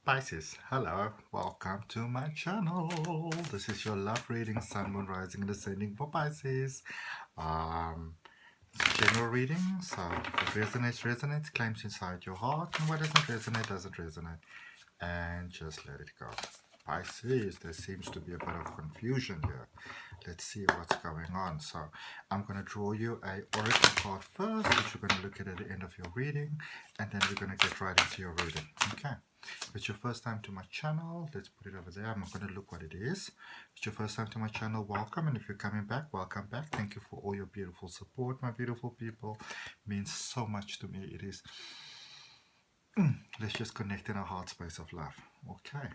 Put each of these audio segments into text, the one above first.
Pisces, hello, welcome to my channel. This is your love reading, Sun, Moon, Rising, and Ascending for Pisces. It's a general reading, so what resonates, resonates, claims inside your heart, and what doesn't resonate, doesn't resonate. And just let it go. Pisces, there seems to be a bit of confusion here. Let's see what's going on. So I'm going to draw you a oracle card first, which you're going to look at the end of your reading, and then we're going to get right into your reading. Okay. If it's your first time to my channel, let's put it over there. I'm not going to look what it is. If it's your first time to my channel, welcome. And if you're coming back, welcome back. Thank you for all your beautiful support, my beautiful people. It means so much to me. It is. Let's just connect in our heart space of love. Okay.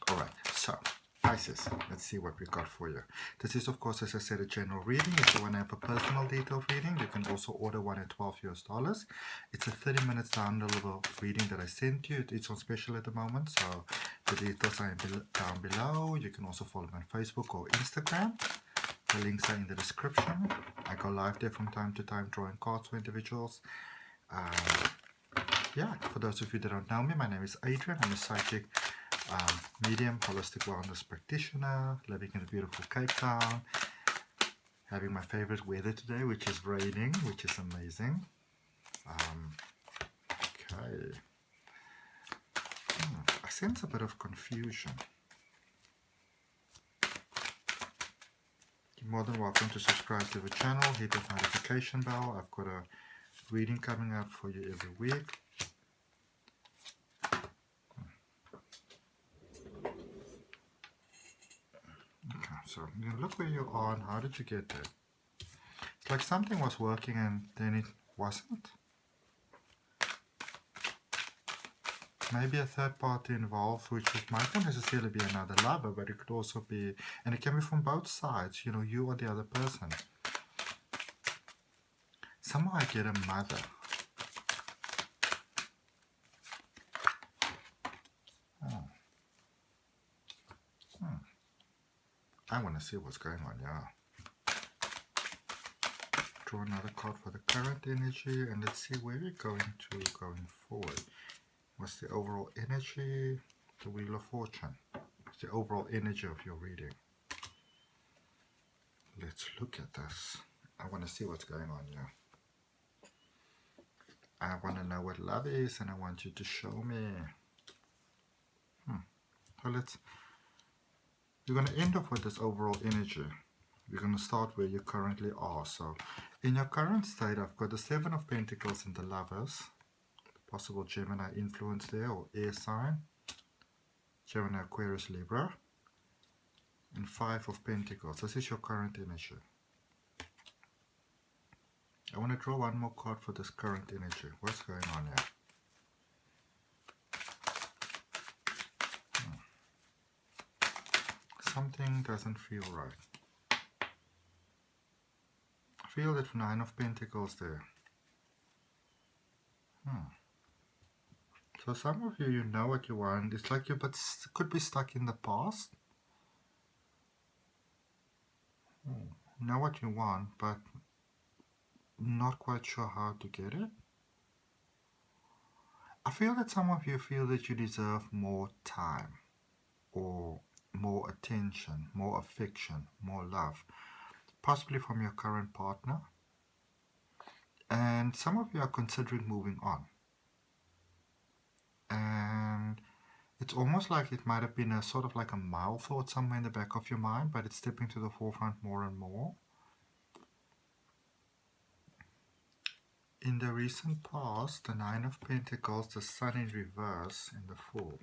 All right. So, Pisces, let's see what we got for you. This is, of course, as I said, a general reading. If you want to have a personal detailed reading, you can also order one at $12 US. It's a 30 minutes downloadable reading that I sent you. It's on special at the moment, so the details are down below. You can also follow me on Facebook or Instagram. The links are in the description. I go live there from time to time drawing cards for individuals. Yeah, for those of you that don't know me, my name is Adrian. I'm a psychic medium, holistic wellness practitioner, living in a beautiful Cape Town, having my favorite weather today, which is raining, which is amazing. Okay. I sense a bit of confusion. You're more than welcome to subscribe to the channel, hit the notification bell. I've got a reading coming up for you every week. Okay, so you look where you are and how did you get there? It's like something was working and then it wasn't. Maybe a third party involved, which might not necessarily be another lover, but it could also be, and it can be from both sides, you know, you or the other person. Somehow I get a mother. I want to see what's going on, yeah. Draw another card for the current energy, and let's see where we're going to going forward. What's the overall energy? The Wheel of Fortune. What's the overall energy of your reading? Let's look at this. I want to see what's going on here. I want to know what love is, and I want you to show me. So we're going to end off with this overall energy. We're going to start where you currently are. So in your current state, I've got the Seven of Pentacles and the Lovers. Possible Gemini influence there, or air sign. Gemini, Aquarius, Libra. And Five of Pentacles. This is your current energy. I want to draw one more card for this current energy. What's going on here? Something doesn't feel right. I feel that Nine of Pentacles there. So some of you know what you want. It's like you could be stuck in the past. Know what you want, but not quite sure how to get it. I feel that some of you feel that you deserve more time, or more attention, more affection, more love, possibly from your current partner. And some of you are considering moving on. And it's almost like it might have been a sort of like a mild thought somewhere in the back of your mind, but it's stepping to the forefront more and more. In the recent past, the Nine of Pentacles, the Sun in reverse, and the Fool.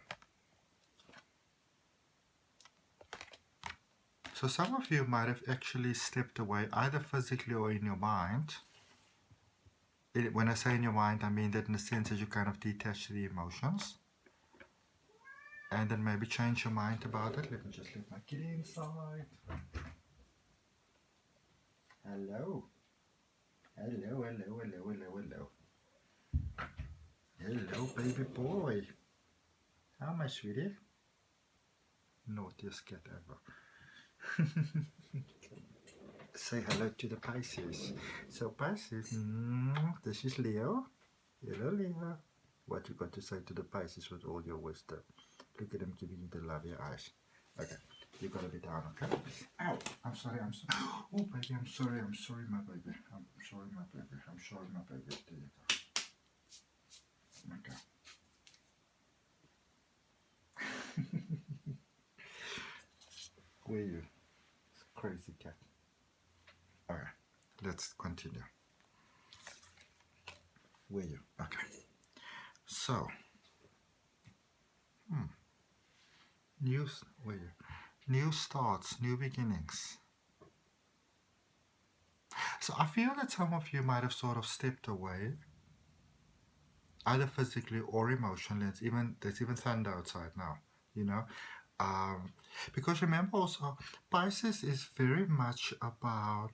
So some of you might have actually stepped away, either physically or in your mind. When I say in your mind, I mean that in the sense that you kind of detach the emotions. And then maybe change your mind about it. Let me just let my kitty inside. Hello. Hello, hello, hello, hello, hello. Hello, baby boy. How am I, sweetie? Naughtiest cat ever. Say hello to the Pisces. So Pisces, this is Leo. Hello, Leo. what you got to say to the Pisces with all your wisdom. Look at them giving you the lovely eyes. Okay, you gotta be down, okay? Ow! I'm sorry, I'm sorry. Oh, baby, I'm sorry, my baby. I'm sorry, my baby. I'm sorry, my baby. There you go. Okay. Where are you? Crazy cat. Alright, let's continue. Where are you? Okay. So, new starts, new beginnings. So I feel that some of you might have sort of stepped away, either physically or emotionally. There's even thunder outside now, you know. Because remember also, Pisces is very much about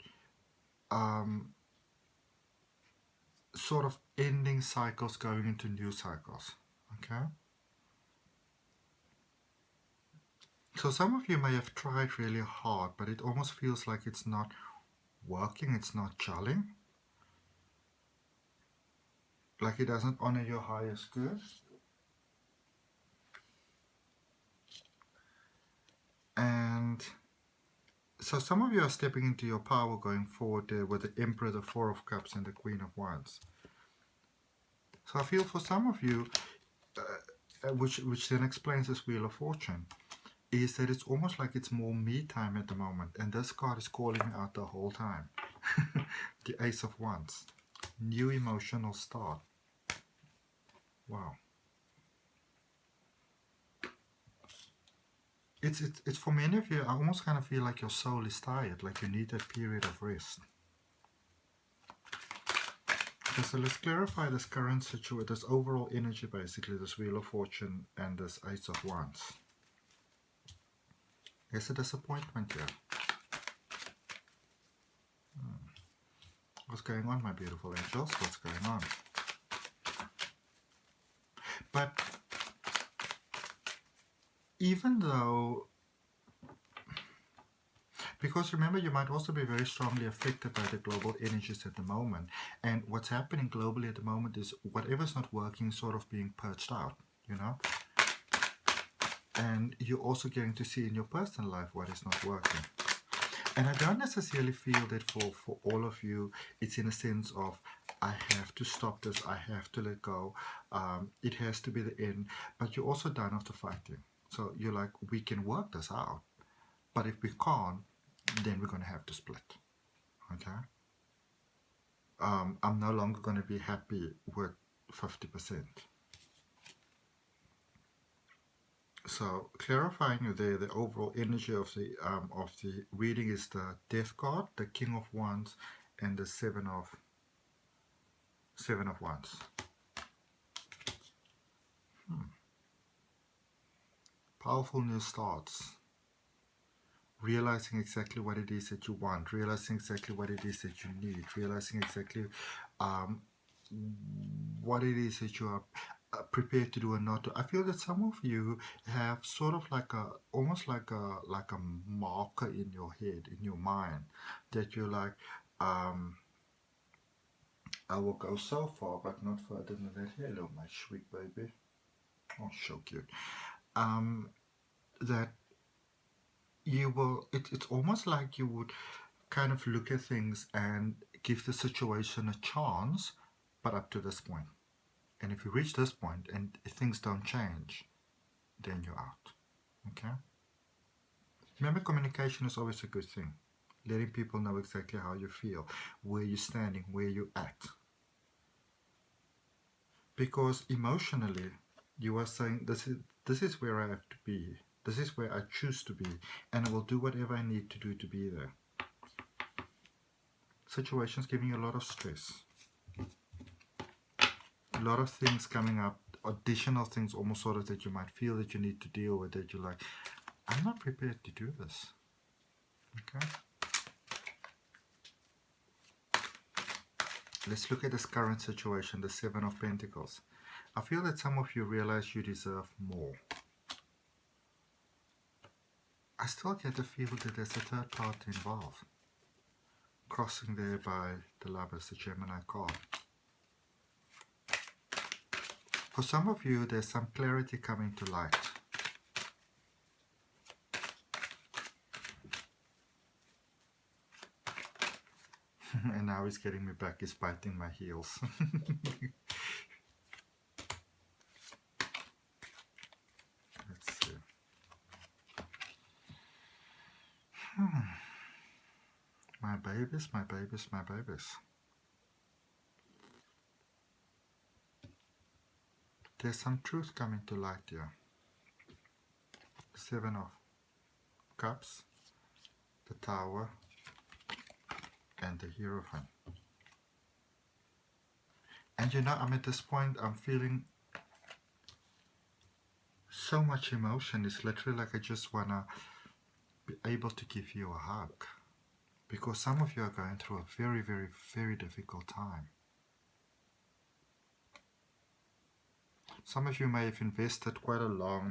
sort of ending cycles, going into new cycles. Okay. So some of you may have tried really hard, but it almost feels like it's not working, it's not gelling. Like it doesn't honor your highest good. And so some of you are stepping into your power going forward there with the Emperor, the Four of Cups, and the Queen of Wands. So I feel for some of you, which then explains this Wheel of Fortune, is that it's almost like it's more me time at the moment, and this card is calling out the whole time. The Ace of Wands, new emotional start. Wow. It's for many of you, I almost kind of feel like your soul is tired, like you need that period of rest. Okay, so let's clarify this current situation, this overall energy, basically, this Wheel of Fortune and this Ace of Wands. There's a disappointment here. What's going on, my beautiful angels? What's going on? But even though, because remember, you might also be very strongly affected by the global energies at the moment. And what's happening globally at the moment is whatever's not working sort of being purged out, you know? And you're also getting to see in your personal life what is not working. And I don't necessarily feel that for all of you, it's in a sense of, I have to stop this, I have to let go, it has to be the end. But you're also done after fighting. So you're like, we can work this out. But if we can't, then we're going to have to split. Okay? I'm no longer going to be happy with 50%. So clarifying you there, the overall energy of the reading is the Death card, the King of Wands, and the Seven of Wands. Powerful new starts. Realizing exactly what it is that you want, realizing exactly what it is that you need, realizing exactly what it is that you are prepared to do and not to. I feel that some of you have sort of like almost like a marker in your head, in your mind, that you're like, I will go so far, but not further than that. Hello, my sweet baby. Oh, so cute. That you will, it's almost like you would kind of look at things and give the situation a chance, but up to this point. And if you reach this point and things don't change, then you're out. Okay? Remember, communication is always a good thing. Letting people know exactly how you feel, where you're standing, where you're at. Because emotionally, you are saying, this is where I have to be. This is where I choose to be. And I will do whatever I need to do to be there. Situations giving you a lot of stress. A lot of things coming up, additional things almost sort of that you might feel that you need to deal with, that you're like, I'm not prepared to do this. Okay? Let's look at this current situation, the Seven of Pentacles. I feel that some of you realize you deserve more. I still get the feel that there's a third party involved. Crossing there by the Lovers, the Gemini card. For some of you, there's some clarity coming to light. And now he's getting me back, he's biting my heels. Let's see. My babies, my babies, my babies. There's some truth coming to light here. 7 of Cups, the Tower, and the Hierophant. And you know, I'm at this point, I'm feeling so much emotion. It's literally like I just want to be able to give you a hug. Because some of you are going through a very, very, very difficult time. Some of you may have invested quite a lot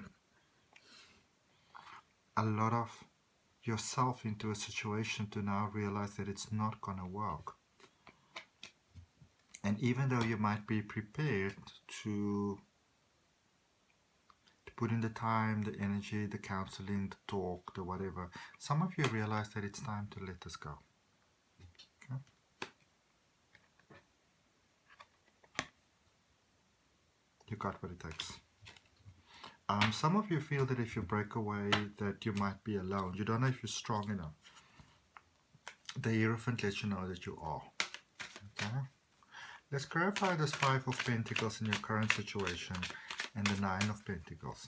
of yourself into a situation to now realize that it's not going to work. And even though you might be prepared to put in the time, the energy, the counseling, the talk, the whatever, some of you realize that it's time to let this go. Okay? You got what it takes. Some of you feel that if you break away that you might be alone. You don't know if you're strong enough. The Hierophant lets you know that you are. Okay? Let's clarify this 5 of Pentacles in your current situation and the 9 of Pentacles.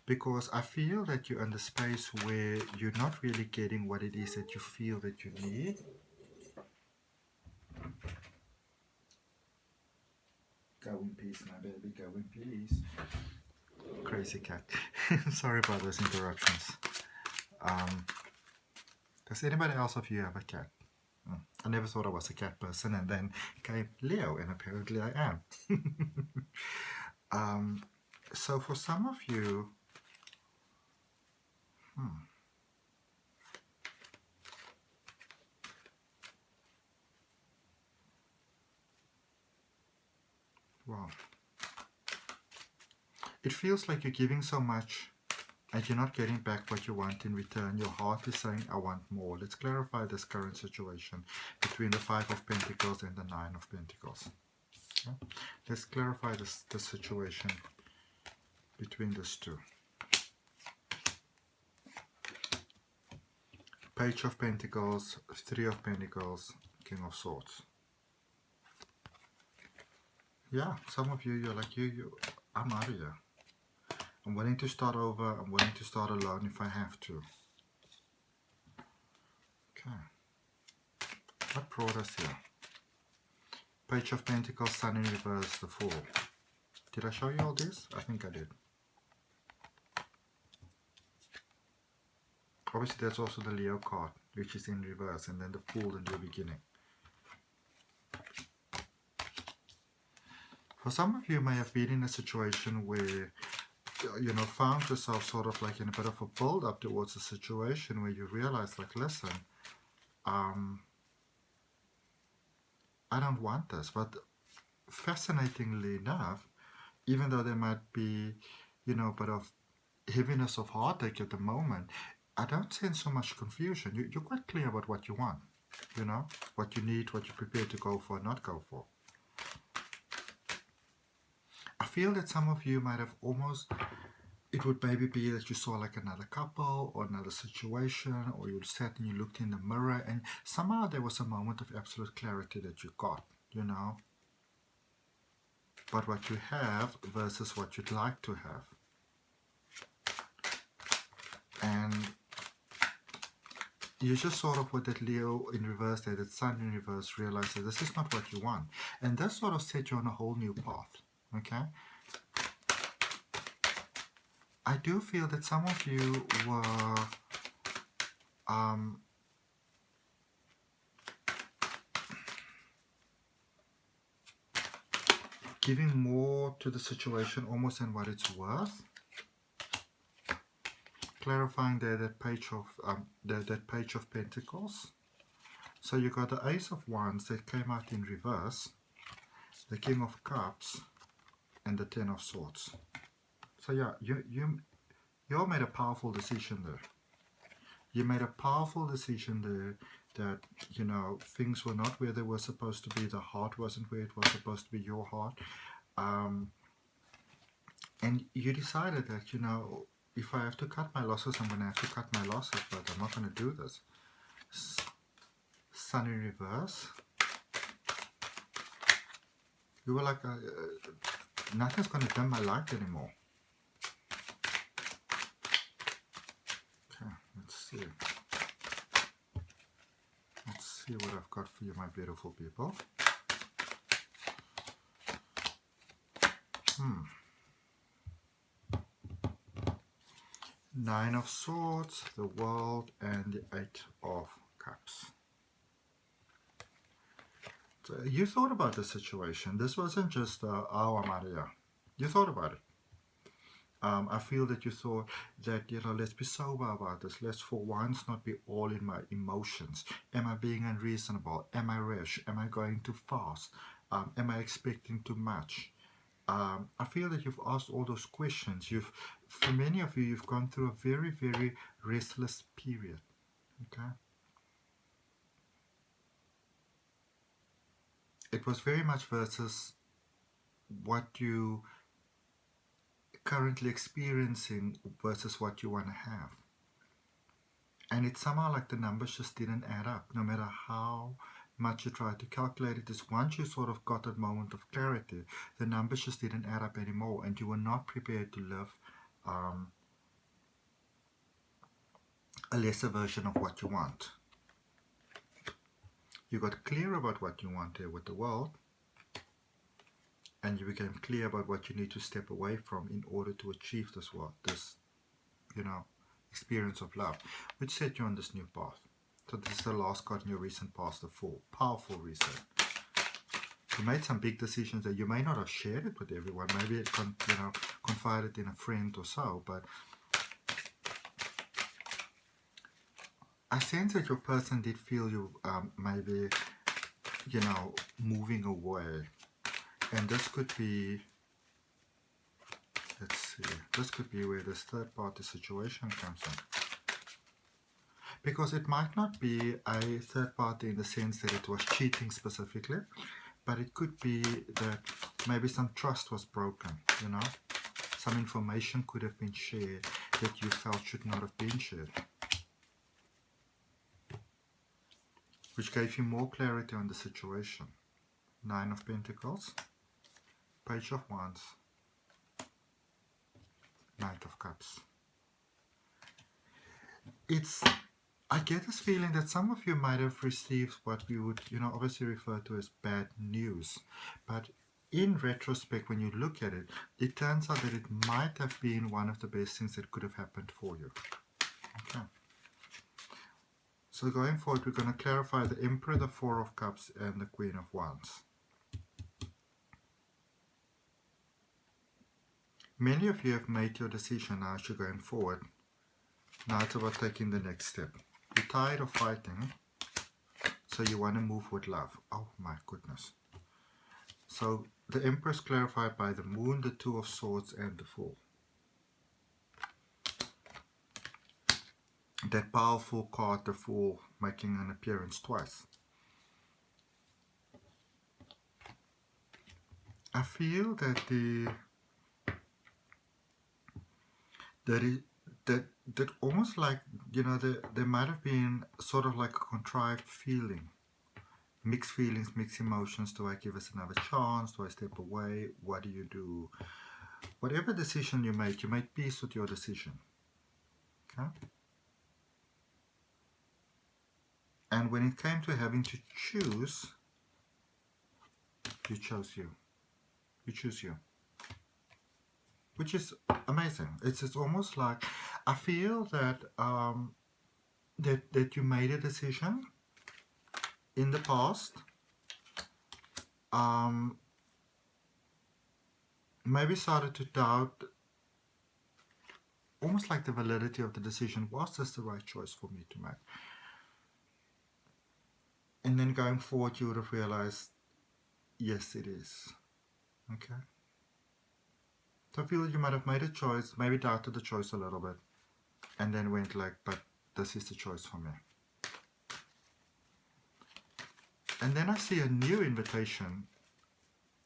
Because I feel that you're in the space where you're not really getting what it is that you feel that you need. Go in peace, my baby, go in peace. Crazy cat. Sorry about those interruptions. Does anybody else of you have a cat? I never thought I was a cat person, and then came Leo, and apparently I am. So for some of you, wow. It feels like you're giving so much and you're not getting back what you want in return. Your heart is saying, I want more. Let's clarify this current situation between the 5 of Pentacles and the 9 of Pentacles. Okay? Let's clarify this situation between these two. Page of Pentacles, 3 of Pentacles, King of Swords. Yeah, some of you, you're like, I'm out of here. I'm willing to start over. I'm willing to start alone if I have to. Okay. What brought us here? Page of Pentacles, Sun in reverse, the Fool. Did I show you all this? I think I did. Obviously, there's also the Leo card, which is in reverse, and then the Fool in the beginning. For some of you may have been in a situation where you know, found yourself sort of like in a bit of a build-up towards a situation where you realize, like, listen, I don't want this. But fascinatingly enough, even though there might be, you know, a bit of heaviness of heartache at the moment, I don't sense so much confusion. You're quite clear about what you want, you know, what you need, what you're prepared to go for, not go for. I feel that some of you might have almost, it would maybe be that you saw like another couple or another situation, or you sat and you looked in the mirror and somehow there was a moment of absolute clarity that you got, you know. But what you have versus what you'd like to have. And you just sort of, with that Leo in reverse there, that Sun in reverse, realize that this is not what you want. And that sort of set you on a whole new path. Okay, I do feel that some of you were giving more to the situation almost than what it's worth. Clarifying there that page of that page of Pentacles. So you got the Ace of Wands that came out in reverse, the King of Cups, and the Ten of Swords. So yeah, you all made a powerful decision there. You made a powerful decision there that, you know, things were not where they were supposed to be. The heart wasn't where it was supposed to be, your heart. And you decided that, you know, if I have to cut my losses, I'm going to have to cut my losses, but I'm not going to do this. Sun in reverse. You were like, nothing's going to dim my light anymore. Okay, let's see. Let's see what I've got for you, my beautiful people. Nine of Swords, the World, and the Eight of Cups. So you thought about the situation. This wasn't just, oh, Maria. You thought about it. I feel that you thought that, you know, let's be sober about this. Let's for once not be all in my emotions. Am I being unreasonable? Am I rash? Am I going too fast? Am I expecting too much? I feel that you've asked all those questions. For many of you, you've gone through a very, very restless period. Okay. It was very much versus what you currently experiencing versus what you want to have. And it's somehow like the numbers just didn't add up, no matter how much you tried to calculate it. Is once you sort of got that moment of clarity, the numbers just didn't add up anymore, and you were not prepared to live a lesser version of what you want. You got clear about what you want there with the world, and you became clear about what you need to step away from in order to achieve this you know, experience of love, which set you on this new path. So this is the last card in your recent past, the Fool. Powerful reset. You made some big decisions that you may not have shared it with everyone. Maybe it confided in a friend or so, but I sense that your person did feel you maybe, you know, moving away. And this could be, let's see, this could be where this third party situation comes in. Because it might not be a third party in the sense that it was cheating specifically, but it could be that maybe some trust was broken, you know. Some information could have been shared that you felt should not have been shared, which gave you more clarity on the situation. Nine of Pentacles, Page of Wands, Knight of Cups. I get this feeling that some of you might have received what we would, you know, obviously refer to as bad news. But in retrospect, when you look at it, it turns out that it might have been one of the best things that could have happened for you. Okay. So going forward, we're going to clarify the Emperor, the Four of Cups, and the Queen of Wands. Many of you have made your decision now as you're going forward. Now it's about taking the next step. You're tired of fighting, so you want to move with love. Oh my goodness. So the Emperor is clarified by the Moon, the Two of Swords, and the Fool. That powerful card, the Fool, making an appearance twice. I feel that that almost like, you know, there might have been sort of like a contrived feeling. Mixed feelings, mixed emotions. Do I give us another chance? Do I step away? What do you do? Whatever decision you made peace with your decision. Okay? And when it came to having to choose, you chose you. You choose you. Which is amazing. It's almost like, I feel that that you made a decision in the past, maybe started to doubt, almost like the validity of the decision. Was this the right choice for me to make? And then going forward, you would have realized, yes, it is. Okay. So I feel that you might have made a choice, maybe doubted the choice a little bit, and then went like, but this is the choice for me. And then I see a new invitation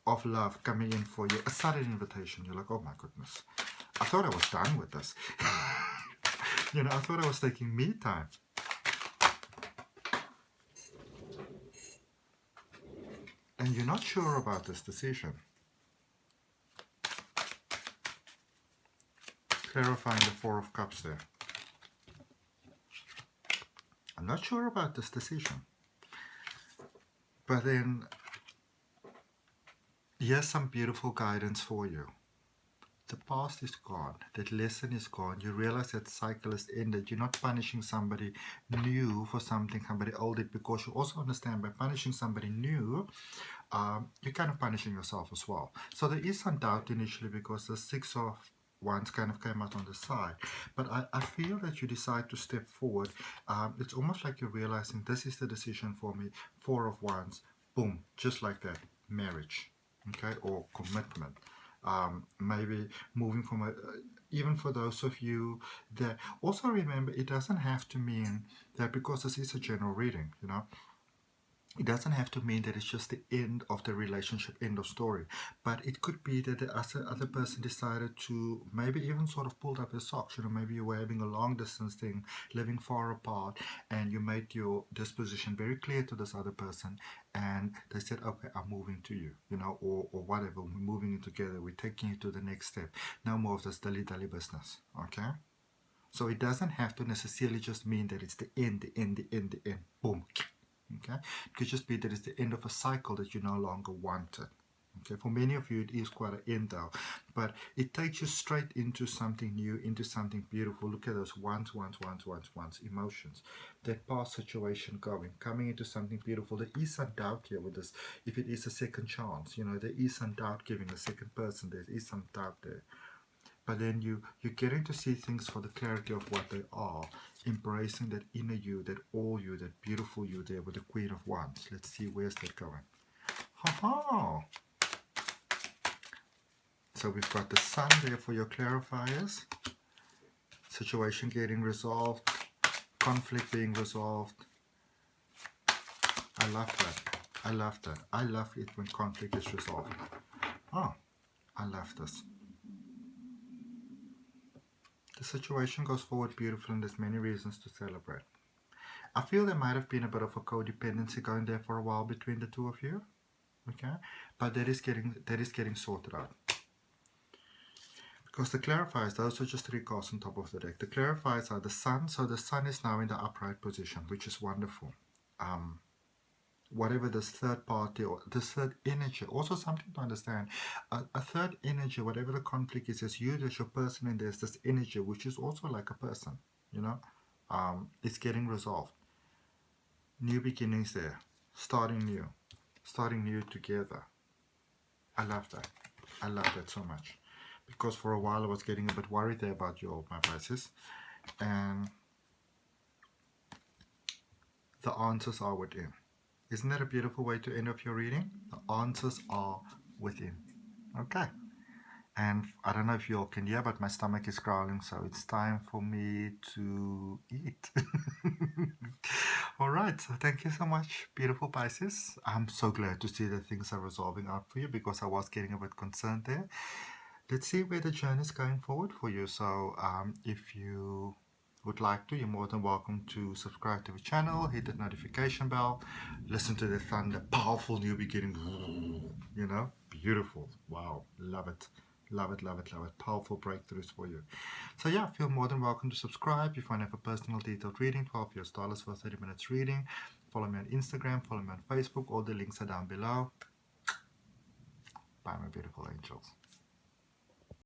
of love coming in for you, a sudden invitation. You're like, oh my goodness, I thought I was done with this. You know, I thought I was taking me time. And you're not sure about this decision. Clarifying the Four of Cups there. I'm not sure about this decision. But then, here's some beautiful guidance for you. The past is gone. That lesson is gone. You realize that cycle is ended. You're not punishing somebody new for something somebody old did, because you also understand by punishing somebody new, you're kind of punishing yourself as well. So there is some doubt initially because the Six of Wands kind of came out on the side. But I feel that you decide to step forward. It's almost like you're realizing this is the decision for me. Four of Wands. Boom. Just like that. Marriage. Okay? Or commitment. Maybe moving from a... even for those of you that... Also remember, it doesn't have to mean that because this is a general reading, you know. It doesn't have to mean that it's just the end of the relationship, end of story. But it could be that the other person decided to maybe even sort of pulled up their socks. You know, maybe you were having a long distance thing, living far apart, and you made your disposition very clear to this other person. And they said, okay, I'm moving to you, you know, or whatever. We're moving in together. We're taking you to the next step. No more of this dilly-dally business, okay? So it doesn't have to necessarily just mean that it's the end, the end, the end, the end. Boom. Okay, it could just be that it's the end of a cycle that you no longer wanted. Okay, for many of you it is quite an end though, but it takes you straight into something new, into something beautiful. Look at those wands, emotions. That past situation coming into something beautiful. There is some doubt here with this. If it is a second chance, you know, there is some doubt giving a second person. There is some doubt there. But then you're getting to see things for the clarity of what they are, embracing that inner you, that all you, that beautiful you there with the Queen of Wands. Let's see, where's that going? Ha-ha! So we've got the Sun there for your clarifiers. Situation getting resolved, conflict being resolved. I love that. I love that. I love it when conflict is resolved. Oh, I love this. The situation goes forward beautifully, and there's many reasons to celebrate. I feel there might have been a bit of a codependency going there for a while between the two of you, okay? But that is getting sorted out. Because the clarifiers, those are just 3 cards on top of the deck. The clarifiers are the Sun, so the Sun is now in the upright position, which is wonderful. Whatever this third party or this third energy, also something to understand, a third energy, whatever the conflict is you, there's your person, and there's this energy which is also like a person, you know. It's getting resolved. New beginnings there, starting new together. I love that. I love that so much, because for a while I was getting a bit worried there about my Pisces, and the answers are within. Isn't that a beautiful way to end off your reading? The answers are within. Okay. And I don't know if you all can hear, but my stomach is growling, so it's time for me to eat. All right. So thank you so much, beautiful Pisces. I'm so glad to see that things are resolving out for you, because I was getting a bit concerned there. Let's see where the journey is going forward for you. So if you would like to, you're more than welcome to subscribe to the channel, hit that notification bell, listen to the thunder, powerful new beginning, you know, beautiful. Wow, love it. Love it, love it, love it. Powerful breakthroughs for you. So yeah, feel more than welcome to subscribe. If you want to have a personal detailed reading, $12 for 30 minutes reading. Follow me on Instagram, follow me on Facebook. All the links are down below. Bye, my beautiful angels.